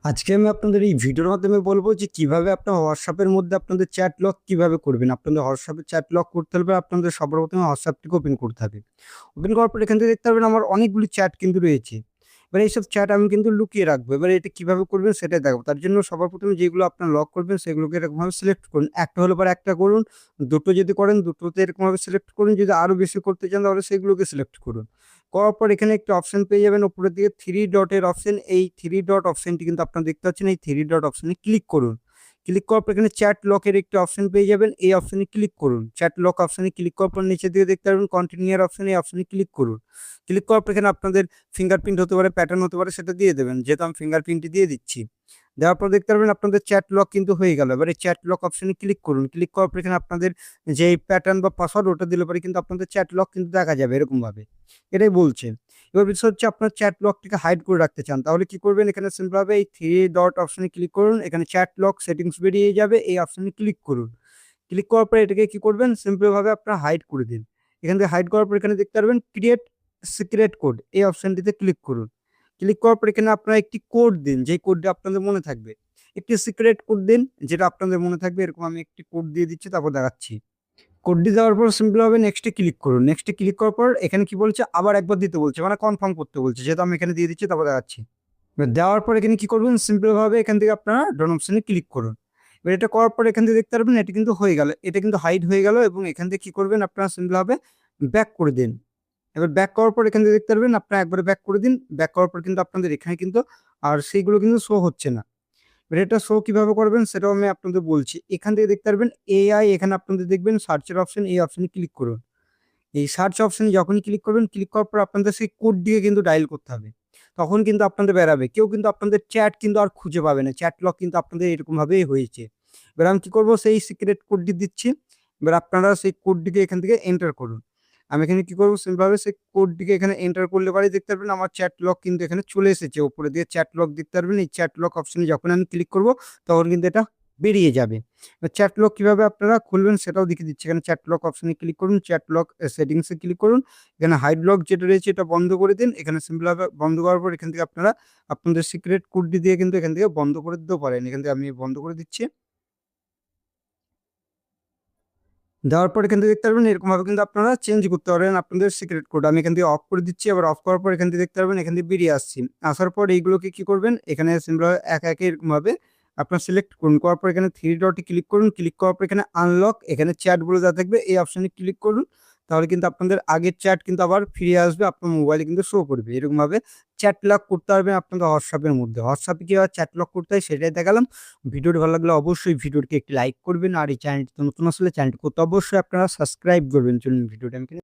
আজকে আমি আপনাদের এই ভিডিওর মাধ্যমে বলবো যে কিভাবে আপনার হোয়াটসঅ্যাপের মধ্যে আপনাদের চ্যাট লক কিভাবে করবেন। আপনাদের হোয়াটসঅ্যাপে চ্যাট লক করতে হলে আপনাদের সবার প্রথমে হোয়াটসঅ্যাপটিকে ওপেন করতে হবে। ওপেন করার পর এখান থেকে দেখতে পারবেন আমার অনেকগুলি চ্যাট কিন্তু রয়েছে। এবার এইসব চ্যাট আমি কিন্তু লুকিয়ে রাখবো। এবারে এটা কিভাবে করবেন সেটাই দেখাবো। তার জন্য সবার প্রথমে যেগুলো আপনার লক করবেন সেগুলোকে এরকমভাবে সিলেক্ট করুন। একটা হলে পরে একটা করুন, দুটো যদি করেন দুটোতে এরকমভাবে সিলেক্ট করুন। যদি আরও বেশি করতে চান তাহলে সেগুলোকে সিলেক্ট করুন। করার পর এখানে একটা অপশন পেয়ে যাবেন উপরের দিকে থ্রি ডটের অপশন। এই থ্রি ডট অপশনটি কিন্তু আপনারা দেখতে পাচ্ছেন, এই থ্রি ডট অপশনে ক্লিক করুন। ক্লিক করার পর এখানে চ্যাট লকের একটি অপশন পেয়ে যাবেন, এই অপশনে ক্লিক করুন। চ্যাট লক অপশনে ক্লিক করার পর নিচের দিকে দেখতে পারবেন কন্টিনিউয়ার অপশন, এই অপশনে ক্লিক করুন। ক্লিক করার পর এখানে আপনাদের ফিঙ্গারপ্রিন্ট হতে পারে, প্যাটার্ন হতে পারে, সেটা দিয়ে দেবেন। যেহেতু আমি ফিঙ্গারপ্রিন্টটি দিয়ে দিচ্ছি। দেওয়ার পর দেখতে পারবেন আপনাদের চ্যাট লক কিন্তু হয়ে গেল। এবার এই চ্যাট লক অপশনে ক্লিক করুন। ক্লিক করার পর এখানে আপনাদের যে প্যাটার্ন বা পাসওয়ার্ড ওটা দিলে পরে কিন্তু আপনাদের চ্যাট লক কিন্তু দেখা যাবে এরকমভাবে। এটাই বলছে। এবার বিষয় হচ্ছে আপনার চ্যাট লকটিকে হাইড করে রাখতে চান, তাহলে কি করবেন? এখানে সিম্পলভাবে এই থ্রি ডট অপশনে ক্লিক করুন। এখানে চ্যাট লক সেটিংস বেরিয়ে যাবে, এই অপশনে ক্লিক করুন। ক্লিক করার পরে এটাকে কি করবেন? সিম্পলভাবে আপনারা হাইড করে দিন। এখান থেকে হাইড করার পর এখানে দেখতে পারবেন ক্রিয়েট সিক্রেট কোড, এই অপশনটিতে ক্লিক করুন। ক্লিক করার পর এখানে আপনারা একটি কোড দিন, যেই কোডটা আপনাদের মনে থাকবে। একটি সিক্রেট কোড দিন যেটা আপনাদের মনে থাকবে। এরকম আমি একটি কোড দিয়ে দিচ্ছি, তারপর দেখাচ্ছি। কোডটি দেওয়ার পর সিম্পলভাবে নেক্সটে ক্লিক করুন। নেক্সটে ক্লিক করার পর এখানে কি বলছে? আবার একবার দিতে বলছে, মানে কনফার্ম করতে বলছে। যেহেতু আমি এখানে দিয়ে দিচ্ছি, তারপর দেখাচ্ছি। এবার দেওয়ার পর এখানে কি করবেন? সিম্পলভাবে এখান থেকে আপনারা ডন অপশনে ক্লিক করুন। এবার এটা করার পর এখান থেকে দেখতে পারবেন এটা কিন্তু হয়ে গেল। এটা কিন্তু হাইড হয়ে গেল এবং এখান থেকে কি করবেন? আপনারা সিম্পলভাবে ব্যাক করে দিন। এবার ব্যাক করার পর এখান থেকে দেখতে পারবেন আপনারা একবারে ব্যাক করে দিন। ব্যাক করার পর কিন্তু আপনাদের এখানে কিন্তু আর সেইগুলো কিন্তু শো হচ্ছে না। এবার এটা শো কিভাবে করবেন সেটাও আমি আপনাদের বলছি। এখান থেকে দেখতে পারবেন এআই, এখানে আপনাদের দেখবেন সার্চের অপশন, এই অপশনে ক্লিক করুন। এই সার্চ অপশনে যখনই ক্লিক করবেন, ক্লিক করার পর আপনাদের সেই কোডটিকে কিন্তু ডায়াল করতে হবে। তখন কিন্তু আপনাদের বেরাবে। কেউ কিন্তু আপনাদের চ্যাট কিন্তু আর খুঁজে পাবে না। চ্যাট লক কিন্তু আপনাদের এরকমভাবেই হয়েছে। এবার আমি কি করব? সেই সিক্রেট কোডটি দিচ্ছি। এবার আপনারা সেই কোডটিকে এখান থেকে এন্টার করুন। আমি এখানে কি করব? সিম্পলভাবে সেই কোডটিকে এখানে এন্টার করলে পরেই দেখতে পারবেন আমার চ্যাট লক কিন্তু এখানে চলে এসেছে। উপরে দিয়ে চ্যাট লক দেখতে পারবেন। এই চ্যাট লক অপশনে যখন আমি ক্লিক করব তখন কিন্তু এটা বেরিয়ে যাবে। চ্যাট লক কিভাবে আপনারা খুলবেন সেটাও দেখিয়ে দিচ্ছি। এখানে চ্যাট লক অপশনে ক্লিক করুন, চ্যাট লক সেটিংসে ক্লিক করুন। এখানে হাইড লক যেটা রয়েছে এটা বন্ধ করে দিন। এখানে সিম্পলভাবে বন্ধ করার পর এখান থেকে আপনারা আপনাদের সিক্রেট কোডটি দিয়ে কিন্তু এখান থেকে বন্ধ করে দিতেও পারেন। এখান থেকে আমি বন্ধ করে দিচ্ছি। দেওয়ার পর এখান থেকে দেখতে পারবেন এরকমভাবে কিন্তু আপনারা চেঞ্জ করতে পারবেন আপনাদের সিক্রেট কোড। আমি এখান থেকে অফ করে দিচ্ছি। আবার অফ করার পর এখান থেকে দেখতে পারবেন এখান থেকে বেরিয়ে আসছি। আসার পর এইগুলোকে কি করবেন? এখানে সিম্পলভাবে একে একে এরকমভাবে আপনার সিলেক্ট করুন। করার পর এখানে থ্রি ডটে ক্লিক করুন। ক্লিক করার পর এখানে আনলক, এখানে চ্যাটগুলো যা থাকবে এই অপশনে ক্লিক করুন। তাহলে কিন্তু আপনাদের আগের চ্যাট কিন্তু আবার ফিরে আসবে, আপনার মোবাইলে কিন্তু শো করবে। এরকমভাবে চ্যাট লক করতে পারবেন আপনাদের হোয়াটসঅ্যাপের মধ্যে। হোয়াটসঅ্যাপে কীভাবে চ্যাট লক করতে হয় সেটাই দেখালাম। ভিডিওটি ভালো লাগলে অবশ্যই ভিডিওটিকে একটি লাইক করবেন। আর এই চ্যানেলটি নতুন আসলে চ্যানেলটি করতে অবশ্যই আপনারা সাবস্ক্রাইব করবেন। চলুন ভিডিওটি আমি